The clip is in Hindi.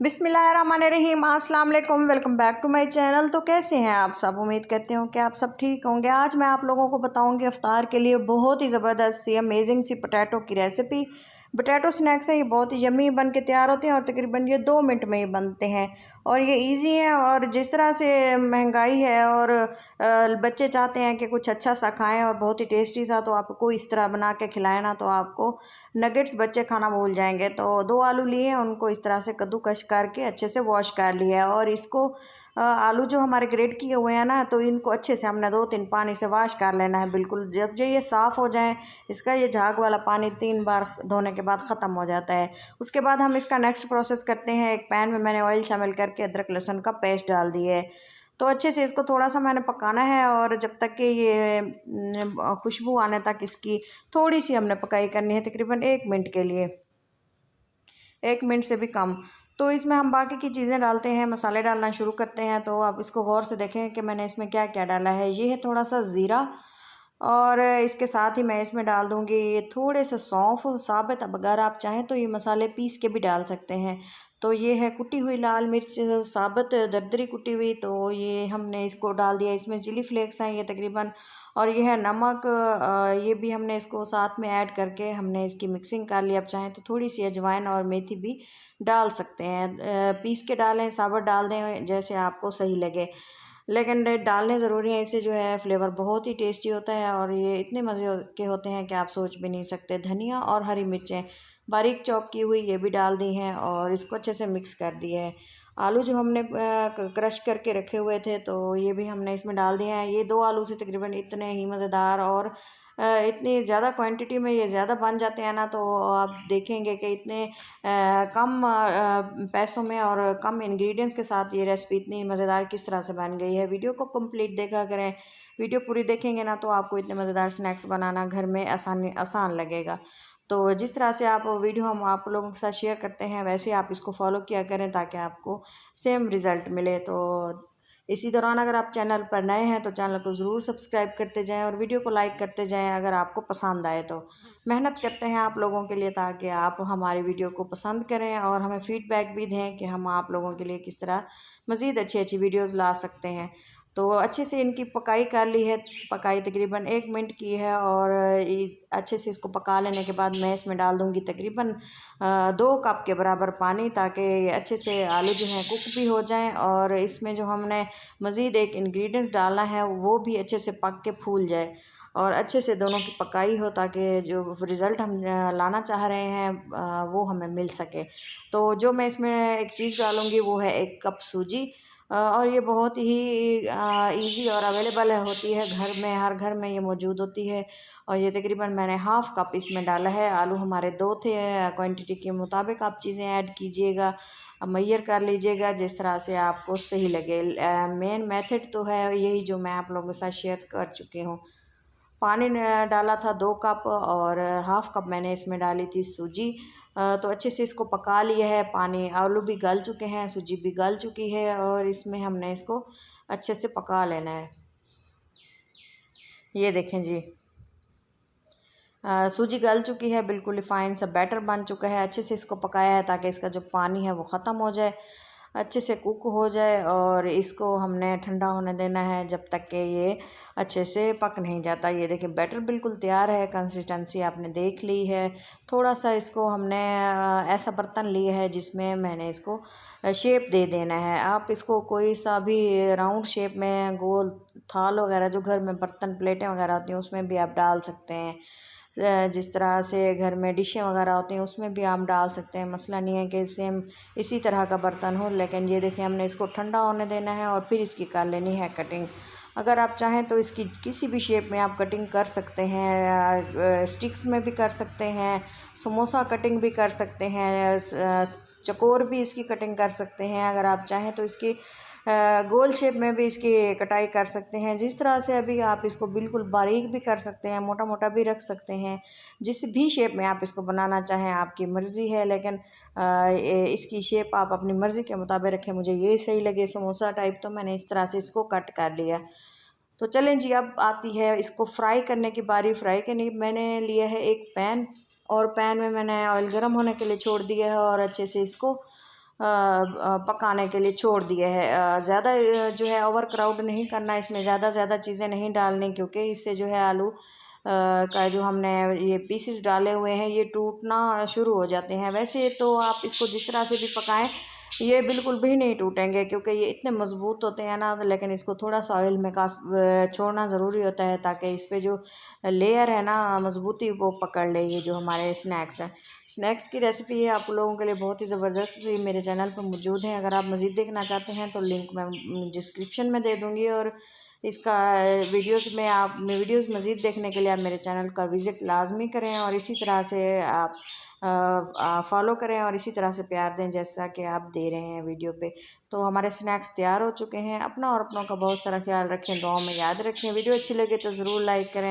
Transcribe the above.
बिस्मिल्लाहिर्रहमानिर्रहीम, अस्सलाम वालेकुम। Welcome back to my channel. तो कैसे हैं आप सब? उम्मीद करती हूँ कि आप सब ठीक होंगे। आज मैं आप लोगों को बताऊंगी इफ्तार के लिए बहुत ही ज़बरदस्त सी अमेजिंग सी पोटैटो की रेसिपी। पोटैटो स्नैक्स है, ये बहुत ही यम्मी बन के तैयार होते हैं और तकरीबन ये 2 मिनट में ही बनते हैं और ये इजी है। और जिस तरह से महंगाई है और बच्चे चाहते हैं कि कुछ अच्छा सा खाएं और बहुत ही टेस्टी सा, तो आपको इस तरह बना के खिलाएं ना तो आपको नगेट्स बच्चे खाना भूल जाएंगे। तो 2 आलू लिए हैं, उनको इस तरह से कद्दूकश करके अच्छे से वॉश कर लिया है। और इसको आलू जो हमारे ग्रेट किए हुए हैं ना, तो इनको अच्छे से हमने 2-3 पानी से वॉश कर लेना है। बिल्कुल जब जो ये साफ़ हो जाए, इसका ये झाग वाला पानी 3 बार धोने के बाद ख़त्म हो जाता है। उसके बाद हम इसका नेक्स्ट प्रोसेस करते हैं। एक पैन में मैंने ऑयल शामिल करके अदरक लहसुन का पेस्ट डाल दिया है। तो अच्छे से इसको थोड़ा सा मैंने पकाना है और जब तक कि ये खुशबू आने तक इसकी थोड़ी सी हमने पकाई करनी है, तकरीबन 1 मिनट के लिए, 1 मिनट से भी कम। तो इसमें हम बाकी की चीज़ें डालते हैं, मसाले डालना शुरू करते हैं। तो आप इसको गौर से देखें कि मैंने इसमें क्या क्या डाला है। ये है थोड़ा सा ज़ीरा और इसके साथ ही मैं इसमें डाल दूँगी ये थोड़े से सौंफ साबित। अब अगर आप चाहें तो ये मसाले पीस के भी डाल सकते हैं। तो ये है कुटी हुई लाल मिर्च साबित दरदरी कुटी हुई, तो ये हमने इसको डाल दिया। इसमें चिली फ्लेक्स हैं ये तकरीबन, और ये है नमक, ये भी हमने इसको साथ में ऐड करके हमने इसकी मिक्सिंग कर ली। अब चाहें तो थोड़ी सी अजवाइन और मेथी भी डाल सकते हैं। पीस के डालें, साबुत डाल दें, जैसे आपको सही लगे, लेकिन डालने ज़रूरी है। इससे जो है फ्लेवर बहुत ही टेस्टी होता है और ये इतने मज़े के होते हैं कि आप सोच भी नहीं सकते। धनिया और हरी मिर्चें बारीक चॉप की हुई ये भी डाल दी हैं और इसको अच्छे से मिक्स कर दिया है। आलू जो हमने क्रश करके रखे हुए थे, तो ये भी हमने इसमें डाल दिए हैं। ये 2 आलू से तकरीबन इतने ही मज़ेदार और इतनी ज़्यादा क्वांटिटी में ये ज़्यादा बन जाते हैं ना, तो आप देखेंगे कि इतने कम पैसों में और कम इंग्रेडिएंट्स के साथ ये रेसिपी इतनी मज़ेदार किस तरह से बन गई है। वीडियो को कंप्लीट देखा करें, वीडियो पूरी देखेंगे ना तो आपको इतने मज़ेदार स्नैक्स बनाना घर में आसान लगेगा। तो जिस तरह से आप वीडियो हम आप लोगों के साथ शेयर करते हैं, वैसे आप इसको फॉलो किया करें ताकि आपको सेम रिज़ल्ट मिले। तो इसी दौरान अगर आप चैनल पर नए हैं तो चैनल को ज़रूर सब्सक्राइब करते जाएं और वीडियो को लाइक करते जाएं अगर आपको पसंद आए तो। मेहनत करते हैं आप लोगों के लिए ताकि आप हमारी वीडियो को पसंद करें और हमें फ़ीडबैक भी दें कि हम आप लोगों के लिए किस तरह मज़ीद अच्छी अच्छी वीडियोज़ ला सकते हैं। तो अच्छे से इनकी पकाई कर ली है, पकाई तकरीबन 1 मिनट की है। और अच्छे से इसको पका लेने के बाद मैं इसमें डाल दूँगी तकरीबन 2 कप के बराबर पानी, ताकि ये अच्छे से आलू जो हैं कुक भी हो जाएं और इसमें जो हमने मज़ीद एक इंग्रेडिएंट डालना है वो भी अच्छे से पक के फूल जाए और अच्छे से दोनों की पकाई हो, ताकि जो रिज़ल्ट हम लाना चाह रहे हैं वो हमें मिल सके। तो जो मैं इसमें एक चीज़ डालूँगी वो है 1 कप सूजी। और ये बहुत ही इजी और अवेलेबल होती है घर में, हर घर में ये मौजूद होती है। और ये तकरीबन मैंने हाफ़ कप इसमें डाला है। आलू हमारे 2 थे, क्वांटिटी के मुताबिक आप चीज़ें ऐड कीजिएगा, मय्यर कर लीजिएगा जिस तरह से आपको सही लगे। मेन मेथड तो है यही जो मैं आप लोगों के साथ शेयर कर चुकी हूँ। पानी डाला था 2 कप और हाफ़ कप मैंने इसमें डाली थी सूजी। तो अच्छे से इसको पका लिया है। पानी आलू भी गल चुके हैं, सूजी भी गल चुकी है और इसमें हमने इसको अच्छे से पका लेना है। ये देखें जी, सूजी गल चुकी है, बिल्कुल फाइन सा बैटर बन चुका है। अच्छे से इसको पकाया है ताकि इसका जो पानी है वो ख़त्म हो जाए, अच्छे से कुक हो जाए। और इसको हमने ठंडा होने देना है जब तक कि ये अच्छे से पक नहीं जाता। ये देखिए बैटर बिल्कुल तैयार है, कंसिस्टेंसी आपने देख ली है। थोड़ा सा इसको हमने ऐसा बर्तन लिया है जिसमें मैंने इसको शेप दे देना है। आप इसको कोई सा भी राउंड शेप में, गोल थाल वगैरह जो घर में बर्तन प्लेटें वगैरह होती हैं उसमें भी आप डाल सकते हैं। जिस तरह से घर में डिशें वगैरह होती हैं उसमें भी आप डाल सकते हैं। मसला नहीं है कि सेम इसी तरह का बर्तन हो, लेकिन ये देखिए हमने इसको ठंडा होने देना है और फिर इसकी कर लेनी है कटिंग। अगर आप चाहें तो इसकी किसी भी शेप में आप कटिंग कर सकते हैं, स्टिक्स में भी कर सकते हैं, समोसा कटिंग भी कर सकते हैं, चकोर भी इसकी कटिंग कर सकते हैं। अगर आप चाहें तो इसकी गोल शेप में भी इसकी कटाई कर सकते हैं। जिस तरह से अभी आप इसको बिल्कुल बारीक भी कर सकते हैं, मोटा मोटा भी रख सकते हैं, जिस भी शेप में आप इसको बनाना चाहें आपकी मर्ज़ी है। लेकिन इसकी शेप आप अपनी मर्ज़ी के मुताबिक रखें। मुझे ये सही लगे समोसा टाइप, तो मैंने इस तरह से इसको कट कर लिया। तो चलें जी, अब आती है इसको फ्राई करने की बारी। फ्राई करने की मैंने लिया है एक पैन और पैन में मैंने ऑयल गर्म होने के लिए छोड़ दिया है और अच्छे से इसको पकाने के लिए छोड़ दिए है। ज़्यादा जो है ओवर क्राउड नहीं करना, इसमें ज़्यादा चीज़ें नहीं डालनी, क्योंकि इससे जो है आलू का जो हमने ये पीसेस डाले हुए हैं ये टूटना शुरू हो जाते हैं। वैसे तो आप इसको जिस तरह से भी पकाएं ये बिल्कुल भी नहीं टूटेंगे, क्योंकि ये इतने मज़बूत होते हैं ना। लेकिन इसको थोड़ा सा ऑयल में छोड़ना ज़रूरी होता है, ताकि इस पे जो लेयर है ना मज़बूती वो पकड़ ले। ये जो हमारे स्नैक्स हैं, स्नैक्स की रेसिपी है आप लोगों के लिए बहुत ही ज़बरदस्त मेरे चैनल पर मौजूद है। अगर आप मज़ीद देखना चाहते हैं तो लिंक मैं डिस्क्रिप्शन में दे दूँगी, और इसका वीडियोस मज़ीद देखने के लिए आप मेरे चैनल का विज़िट लाजमी करें, और इसी तरह से आप फॉलो करें, और इसी तरह से प्यार दें जैसा कि आप दे रहे हैं वीडियो पे। तो हमारे स्नैक्स तैयार हो चुके हैं। अपना और अपनों का बहुत सारा ख्याल रखें, दुआओं में याद रखें। वीडियो अच्छी लगे तो ज़रूर लाइक करें।